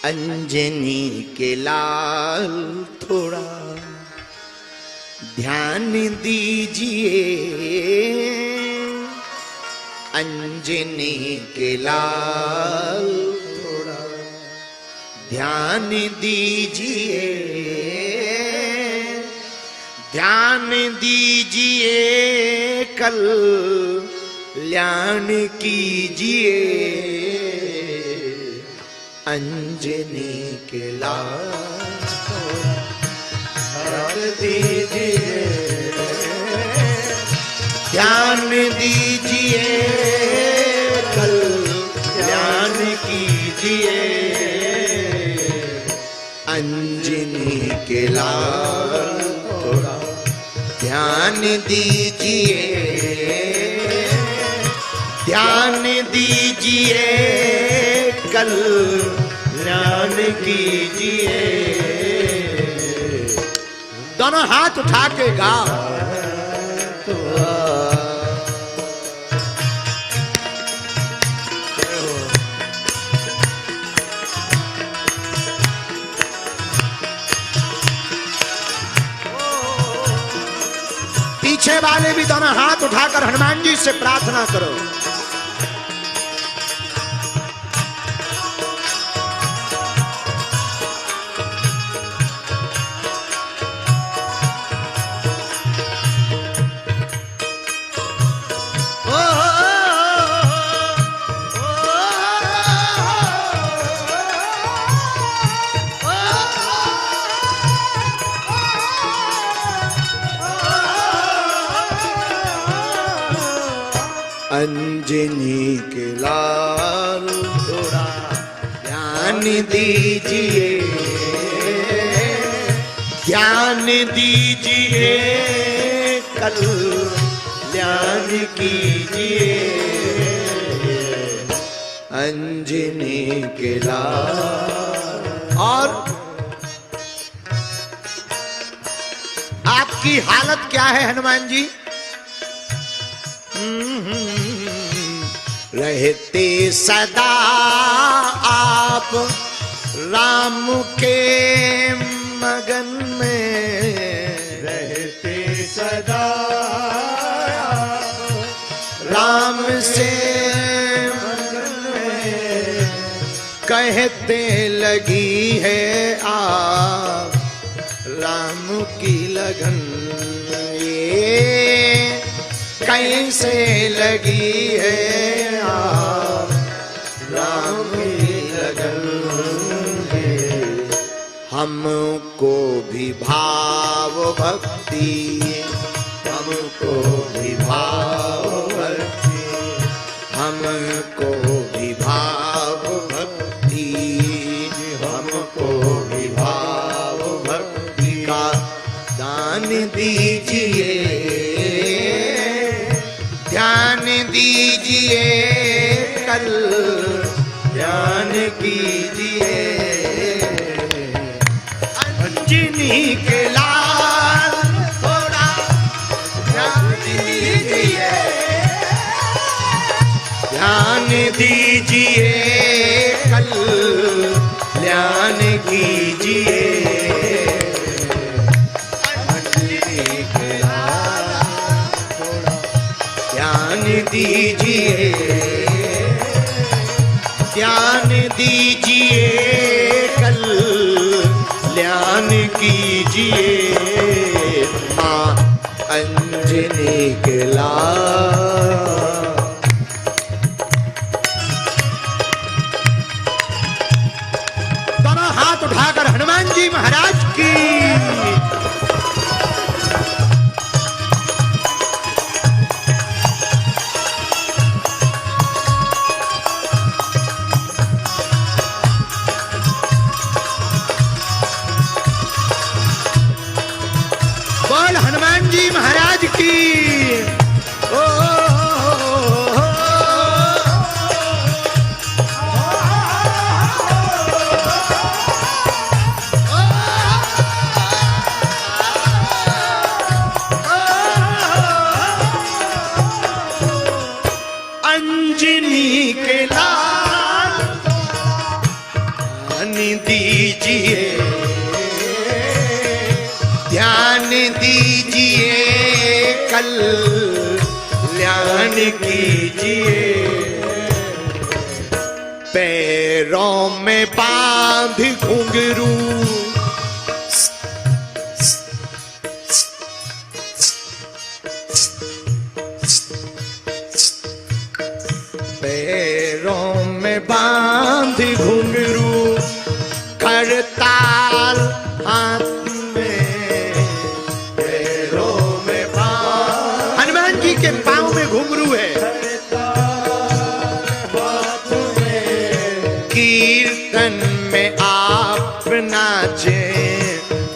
अंजनी के लाल थोड़ा ध्यान दीजिए, अंजनी के लाल थोड़ा ध्यान दीजिए, ध्यान दीजिए, कल्याण कीजिए, अंजनी के लाल ध्यान दीजिए, ध्यान दीजिए, कल्याण कीजिए, अंजनी के लाल थोड़ा ध्यान दीजिए, ध्यान दीजिए, कल्याण कीजिए। दोनों हाथ उठा के गाओ। पीछे वाले भी दोनों हाथ उठाकर हनुमान जी से प्रार्थना करो। अंजनी के लाल थोड़ा ध्यान दीजिए, ध्यान दीजिए, कल्याण कीजिए, अंजनी के लाल। और आपकी हालत क्या है हनुमान जी? रहते सदा आप राम के मगन में, रहते सदा राम से मगन में, कहते लगी है आप राम की लगन, ये कैसे लगी है आप राम की लगन। हमको भी भाव भक्ति, हमको भी भाव भक्ति, हमको भी भाव भक्ति, हमको भी भाव भक्ति का दान दीजिए, ध्यान दीजिए, कल्याण कीजिए, अंजनी के लाल थोड़ा ध्यान दीजिए, ध्यान दीजिए, कल्याण कीजिए, ध्यान दीजिए, ध्यान दीजिए, कल्याण कीजिए, मां अंजनी के लाल। दोनों हाथ उठाकर हनुमान जी महाराज की। हनुमान जी महाराज की। ओ अंजनी के लाल दीजिए, ध्यान दीजिए, कल्याण कीजिए। पैरों में बांध घुंघरू, पैरों में बांध घुंघरू, करताल हाथ में, पैरों में बांध। हनुमान जी के पांव में घुंघरू है, कीर्तन में आप नाचे,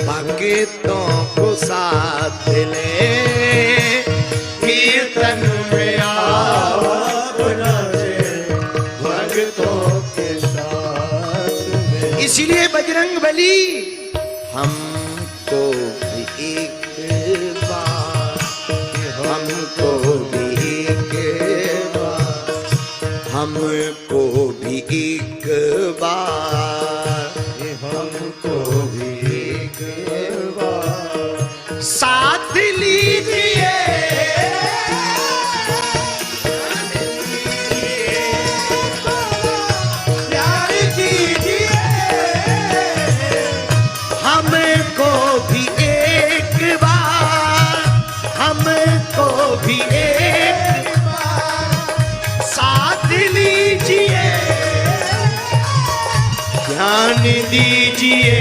भक्तों को साथ ले। कीर्तन में आप नाचे, भक्तों के साथ में। इसीलिए बजरंगबली हमको भी एक बार, हमको भी एक बार, हमको भी एक बार, हमको भी एक बार साथ लीजिए। प्यार कीजिए, हमको भी एक बार, हमको भी एक बार साथ लीजिए। ध्यान दीजिए,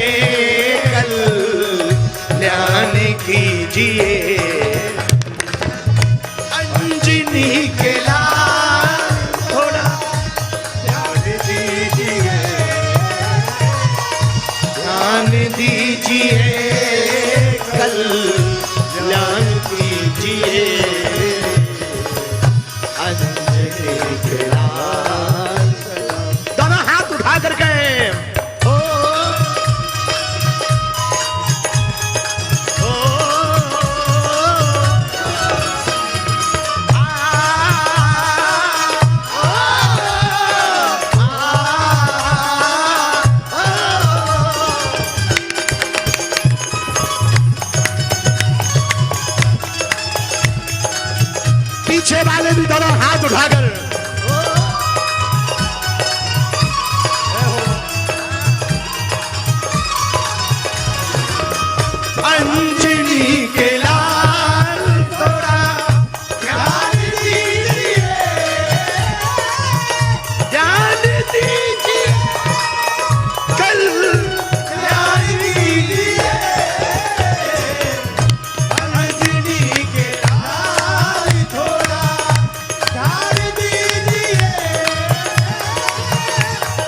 कल्याण कीजिए। अंजनी के लाल थोड़ा ध्यान दीजिए, ध्यान दीजिए, कल्याण कीजिए। अंजनी के लाल, दोनों हाथ उठा करके पीछे वाले भी दोनों हाथ उठाकर अंजनी के लाल थोड़ा ध्यान दीजिए, ध्यान दीजिए, कल्याण कीजिए। अंजनी के लाल थोड़ा ध्यान दीजिए,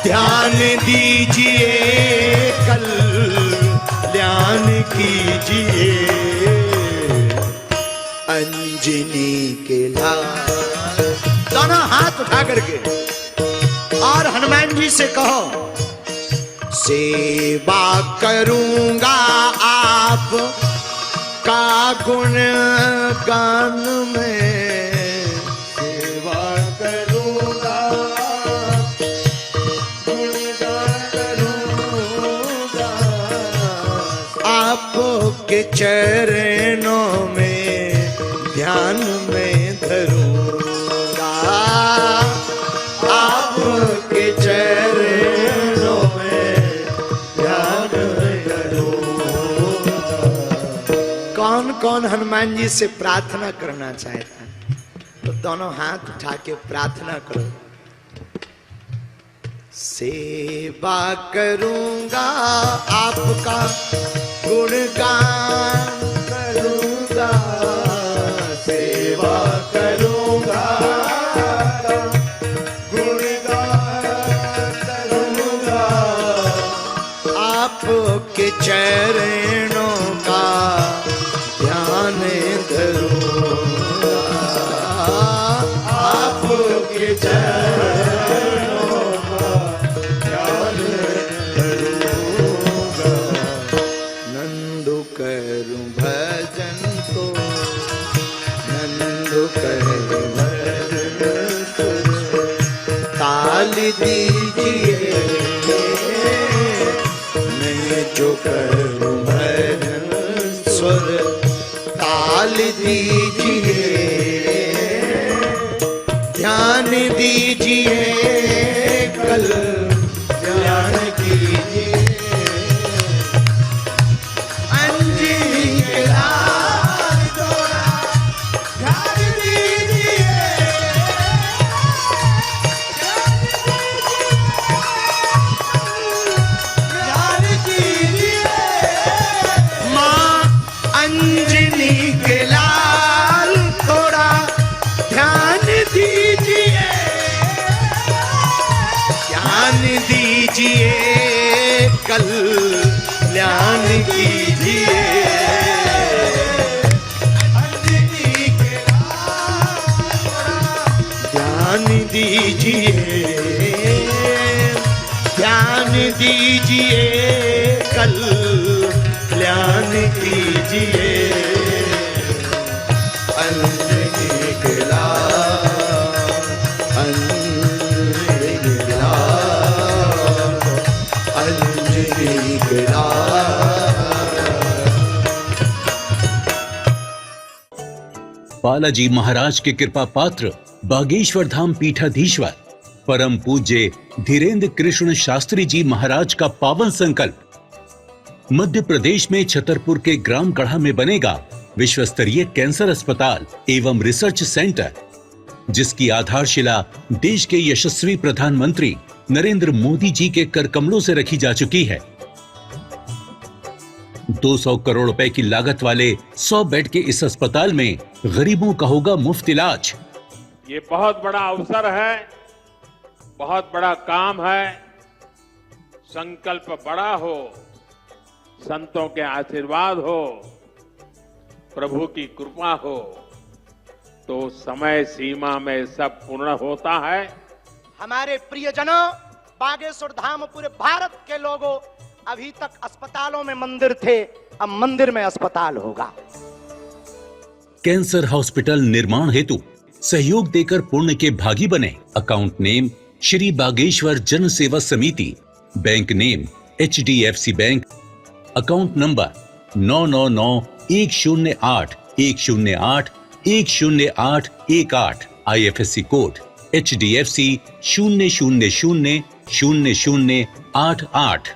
ध्यान दीजिए, कल्याण कीजिए। अंजनी के लाल, दोनों हाथ उठा करके और हनुमान जी से कहो, सेवा करूंगा आप का गुण गान में, सेवा करूंगा, आपके चरणों में ध्यान में धरूंगा, आपके चरणों में ध्यान में धरूंगा। कौन कौन हनुमान जी से प्रार्थना करना चाहता है तो दोनों हाथ उठा के प्रार्थना करो। सेवा करूंगा आपका, गुणगान करूंगा, सेवा करूंगा, गुणगान करूंगा, आपके चरणों का ध्यान धरूंगा, आपके चरणों का ध्यान धरूंगा। नंदु करूं भजन तो, नंदु करूं भजन तो, ताल दीजिए, जो करूं भजन स्वर ताल दीजिए, ध्यान दीजिए कल्याण कीजिए। अंजनी के लाल तोड़ा ध्यान दीजिए, ध्यान कीजिए। माँ अंजनी के लाल थोड़ा ध्यान दीजिए, ध्यान दीजिए कल्याण कीजिए। अंजनी के लाल ध्यान दीजिए, ध्यान दीजिए कल्याण कीजिए। अंजनी के लाल, अंजनी के लाल, अंजनी के लाल। बालाजी महाराज के कृपा पात्र बागेश्वर धाम पीठाधीश्वर परम पूज्य धीरेन्द्र कृष्ण शास्त्री जी महाराज का पावन संकल्प। मध्य प्रदेश में छतरपुर के ग्राम गढ़ा में बनेगा विश्व स्तरीय कैंसर अस्पताल एवं रिसर्च सेंटर, जिसकी आधारशिला देश के यशस्वी प्रधानमंत्री नरेंद्र मोदी जी के कर कमलों से रखी जा चुकी है। 200 करोड़ रुपए की लागत वाले 100 बेड के इस अस्पताल में गरीबों का होगा मुफ्त इलाज। ये बहुत बड़ा अवसर है, बहुत बड़ा काम है। संकल्प बड़ा हो, संतों के आशीर्वाद हो, प्रभु की कृपा हो, तो समय सीमा में सब पूर्ण होता है। हमारे प्रियजनों, बागेश्वर धाम पूरे भारत के लोगों, अभी तक अस्पतालों में मंदिर थे, अब मंदिर में अस्पताल होगा। कैंसर हॉस्पिटल निर्माण हेतु सहयोग देकर पुण्य के भागी बने। अकाउंट नेम श्री बागेश्वर जन सेवा समिति, bank name HDFC bank, account number 999108108108, IFSC code HDFC 0000088।